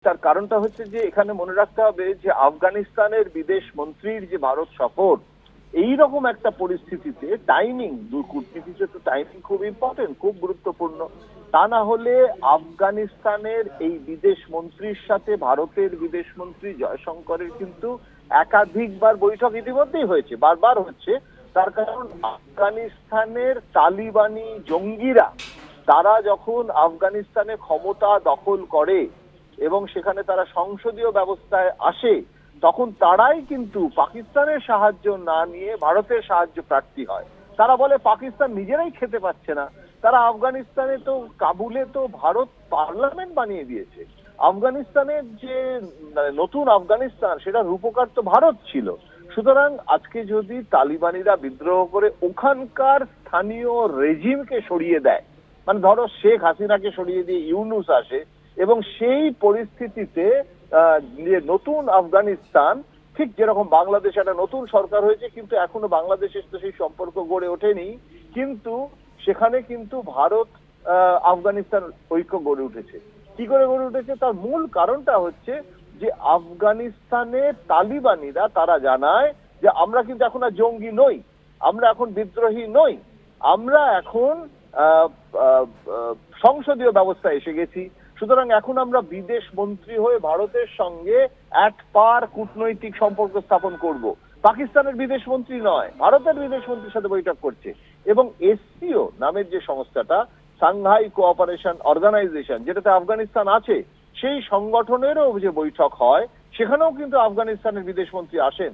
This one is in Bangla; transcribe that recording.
তার কারণটা হচ্ছে যে এখানে মনে রাখতে হবে যে আফগানিস্তানের বিদেশ মন্ত্রীর যে ভারত সফর, এইরকম একটা পরিস্থিতিতে টাইমিং, কূটনীতিতে তো টাইমিং খুব ইম্পর্টেন্ট, খুব গুরুত্বপূর্ণ। তা না হলে আফগানিস্তানের এই বিদেশ মন্ত্রীর সাথে ভারতের বিদেশ মন্ত্রী জয়শঙ্করের কিন্তু একাধিকবার বৈঠক ইতিমধ্যেই হয়েছে, বারবার হচ্ছে। তার কারণ আফগানিস্তানের তালিবানি জঙ্গিরা তারা যখন আফগানিস্তানে ক্ষমতা দখল করে এবং সেখানে তারা সংসদীয় ব্যবস্থায় আসে, তখন তারাই কিন্তু পাকিস্তানের সাহায্য না নিয়ে ভারতের সাহায্য প্রার্থী হয়। তারা বলে পাকিস্তান নিজেরাই খেতে পাচ্ছে না। তারা আফগানিস্তানে তো, কাবুলে তো ভারত পার্লামেন্ট বানিয়ে দিয়েছে। আফগানিস্তানের যে নতুন আফগানিস্তান, সেটা রূপকার তো ভারত ছিল। সুতরাং আজকে যদি তালিবানিরা বিদ্রোহ করে ওখানকার স্থানীয় রেজিমকে সরিয়ে দেয়, মানে ধরো শেখ হাসিনাকে সরিয়ে দিয়ে ইউনুস আসে, এবং সেই পরিস্থিতিতে যে নতুন আফগানিস্তান, ঠিক যেরকম বাংলাদেশ একটা নতুন সরকার হয়েছে কিন্তু এখনো বাংলাদেশের তো সেই সম্পর্ক গড়ে ওঠেনি, কিন্তু সেখানে কিন্তু ভারত আফগানিস্তান ঐক্য গড়ে উঠেছে। কি করে গড়ে উঠেছে? তার মূল কারণটা হচ্ছে যে আফগানিস্তানের তালিবানিরা তারা জানায় যে আমরা কিন্তু এখন আর জঙ্গি নই, আমরা এখন বিদ্রোহী নই, আমরা এখন সংসদীয় ব্যবস্থা এসে গেছি। সুতরাং এখন আমরা বিদেশ মন্ত্রী হয়ে ভারতের সঙ্গে এক পার কূটনৈতিক সম্পর্ক স্থাপন করব। পাকিস্তানের বিদেশ মন্ত্রী নয়, ভারতের বিদেশ মন্ত্রীর সাথে বৈঠক করছে। এবং এসসিও নামের যে সংস্থাটা, সাংহাই কোঅপারেশন অর্গানাইজেশন, যেটাতে আফগানিস্তান আছে, সেই সংগঠনেরও যে বৈঠক হয়, সেখানেও কিন্তু আফগানিস্তানের বিদেশ মন্ত্রী আসেন।